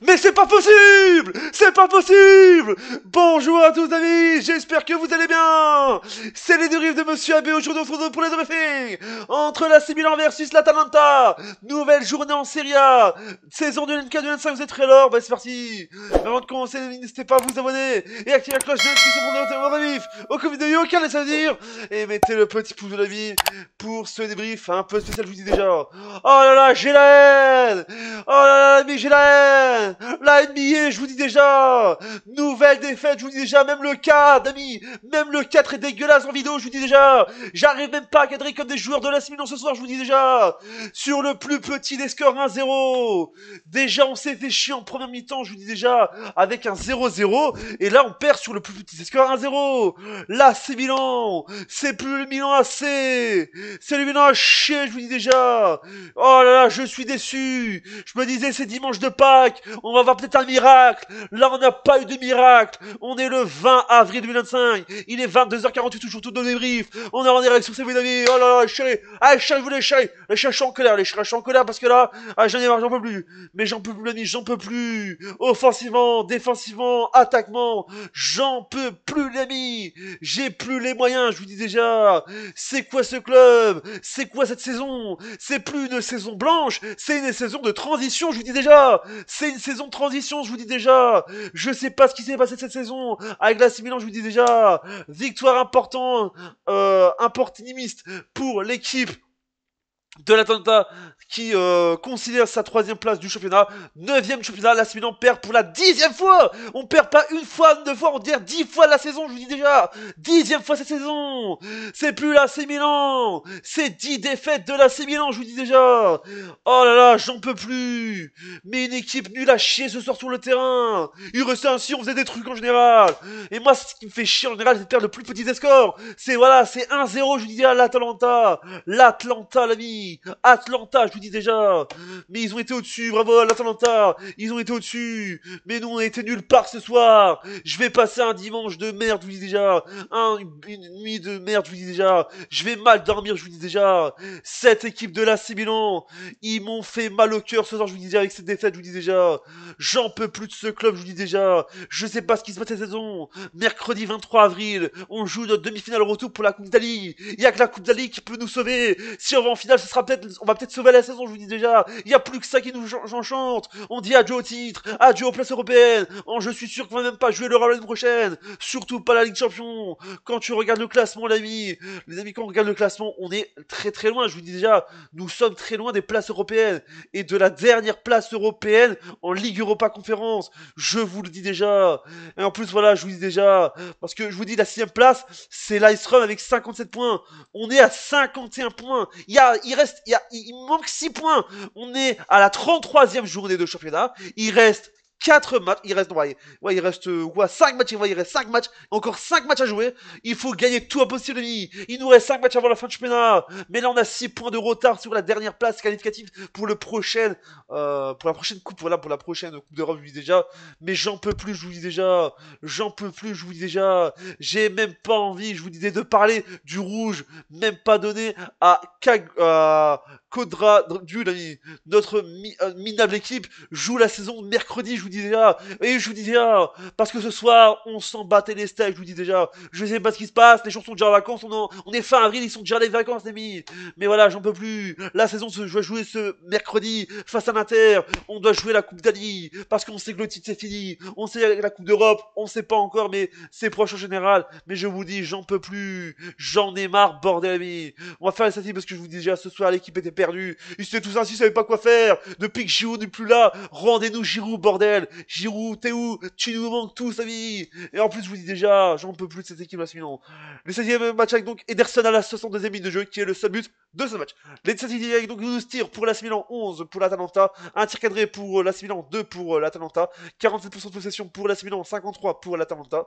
Mais c'est pas possible! C'est pas possible! Bonjour à tous amis, j'espère que vous allez bien! C'est les dérives de Monsieur AB, aujourd'hui on se retrouve pour les briefings! Entre la AC Milan versus l'Atalanta, nouvelle journée en Serie A, saison 2024-2025, vous êtes très lourd, bah c'est parti! Mais avant de commencer, n'hésitez pas à vous abonner et activer la cloche de notification pour ne pas vif aucune vidéo, aucun laisse à dire! Et mettez le petit pouce de la vie pour ce débrief un peu spécial, je vous dis déjà. Oh là là, j'ai la haine! Oh là là, mais j'ai la haine! La NBA, je vous dis déjà! Nouvelle défaite, je vous dis déjà, même le 4, amis! Même le 4 est dégueulasse en vidéo, je vous dis déjà! J'arrive même pas à cadrer comme des joueurs de l'AC Milan ce soir, je vous dis déjà! Sur le plus petit des scores 1-0! Déjà, on s'est fait chier en première mi-temps, je vous dis déjà, avec un 0-0, et là, on perd sur le plus petit des scores 1-0! Là, c'est Milan! C'est plus le Milan AC! C'est le Milan à chier, je vous dis déjà! Oh là là, je suis déçu! Je me disais, c'est dimanche de Pâques, on va avoir peut-être un miracle. Là, on n'a pas eu de miracle. On est le 20 avril 2025. Il est 22h48, toujours tout dans les briefs. On est en direct sur CW. Oh là là, chérie. Ah, chérie, vous les chéris. Les chats, je suis en colère. Les chats, je suis en colère parce que là, ah, j'en ai marre, j'en peux plus. Mais j'en peux plus, l'ami, j'en peux plus. Offensivement, défensivement, attaquement. J'en peux plus, l'ami. J'ai plus les moyens, je vous dis déjà. C'est quoi ce club? C'est quoi cette saison? C'est plus une saison blanche. C'est une saison de transition, je vous dis déjà. C'est une saison de transition, je vous dis déjà. Je sais pas ce qui s'est passé cette saison avec l'AC Milan, je vous dis déjà. Victoire importante, importanimiste pour l'équipe de l'Atalanta qui considère sa 3e place du championnat. 9e championnat, l'AC Milan perd pour la 10e fois. On perd pas une fois, 2 fois, on dirait 10 fois la saison, je vous dis déjà. 10e fois cette saison. C'est plus l'AC Milan. C'est 10 défaites de l'AC Milan, je vous dis déjà. Oh là là, j'en peux plus. Mais une équipe nulle à chier ce soir sur le terrain. Il restait ainsi, on faisait des trucs en général. Et moi, ce qui me fait chier en général, c'est de perdre le plus petit des scores. C'est voilà, c'est 1-0, je vous dis déjà, l'Atalanta. L'Atlanta, l'ami. Atlanta, je vous dis déjà. Mais ils ont été au-dessus, bravo l'Atalanta. Ils ont été au-dessus. Mais nous, on a été nulle part ce soir. Je vais passer un dimanche de merde, je vous dis déjà. Une nuit de merde, je vous dis déjà. Je vais mal dormir, je vous dis déjà. Cette équipe de l'AC Milan, ils m'ont fait mal au cœur ce soir, je vous dis déjà, avec cette défaite, je vous dis déjà. J'en peux plus de ce club, je vous dis déjà. Je sais pas ce qui se passe cette saison. Mercredi 23 avril, on joue notre demi-finale retour pour la Coupe d'Ali. Il y a que la Coupe d'Ali qui peut nous sauver. Si on va en finale, on va peut-être sauver la saison, je vous dis déjà. Il n'y a plus que ça qui nous enchante. On dit adieu au titre, adieu aux places européennes. Je suis sûr qu'on va même pas jouer l'Euro l'année prochaine. Surtout pas la Ligue des Champions. Quand tu regardes le classement, l'ami, les amis, quand on regarde le classement, on est très très loin. Je vous dis déjà, nous sommes très loin des places européennes et de la dernière place européenne en Ligue Europa Conférence. Je vous le dis déjà. Et en plus, voilà, je vous dis déjà, parce que je vous dis, la 6e place, c'est l'Ice Run avec 57 points. On est à 51 points. Il manque 6 points. On est à la 33e journée de championnat. Il reste 4 matchs, il reste, il reste 5 matchs, il reste 5 matchs, encore 5 matchs à jouer. Il faut gagner tout impossible, il nous reste 5 matchs avant la fin du championnat. Mais là, on a 6 points de retard sur la dernière place qualificative pour la prochaine coupe, voilà, pour la prochaine Coupe d'Europe, je vous dis déjà. Mais j'en peux plus, je vous dis déjà. J'en peux plus, je vous dis déjà. J'ai même pas envie, je vous disais, de parler du rouge, même pas donné à Kodra, notre minable équipe, joue la saison mercredi, je vous dis déjà. Et je vous dis déjà, parce que ce soir, on s'en battait les steaks, je vous dis déjà. Je sais pas ce qui se passe, les gens sont déjà en vacances, on est fin avril, ils sont déjà les vacances, les amis. Mais voilà, j'en peux plus. La saison se doit jouer ce mercredi face à l'Inter. On doit jouer la Coupe d'Ali, parce qu'on sait que le titre c'est fini. On sait la Coupe d'Europe, on sait pas encore, mais c'est proche en général. Mais je vous dis, j'en peux plus. J'en ai marre, bordel, amis. On va faire les statistiques parce que je vous dis déjà, ce soir, l'équipe était perdue. Ils étaient tous ainsi, ils savaient pas quoi faire. Depuis que Giroud n'est plus là, rendez-nous Giroud, bordel. Giroud, t'es où? Tu nous manques tous, amis. Et en plus, je vous dis déjà, j'en peux plus de cette équipe là, sinon. Le 16e match avec donc Ederson à la 62e minute de jeu, qui est le seul but de ce match. Les statistiques avec donc 12 tirs pour l'AC Milan, 11 pour l'Atalanta, un tir cadré pour l'AC Milan, 2 pour l'Atalanta, 47% de possession pour l'AC Milan, 53 pour l'Atalanta,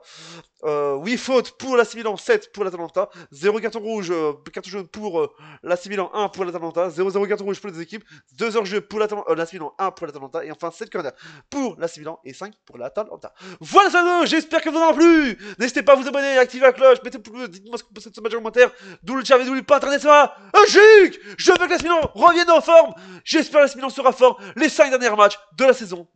8 fautes pour l'AC Milan, 7 pour l'Atalanta, 0 carton rouge, carton jaune pour l'AC Milan, 1 pour l'Atalanta, 0-0 carton rouge pour les deux équipes, 2 hors-jeu pour l'AC Milan, 1 pour l'Atalanta, et enfin 7 corners pour l'AC Milan et 5 pour l'Atalanta. Voilà ça, j'espère que vous en avez plu. N'hésitez pas à vous abonner, activer la cloche, dites-moi ce que vous pensez de ce match en commentaire, d'où le chat, d'où le pas internet, ça va. Chic. Je veux que l'AC Milan revienne en forme. J'espère que l'AC Milan sera fort les 5 derniers matchs de la saison.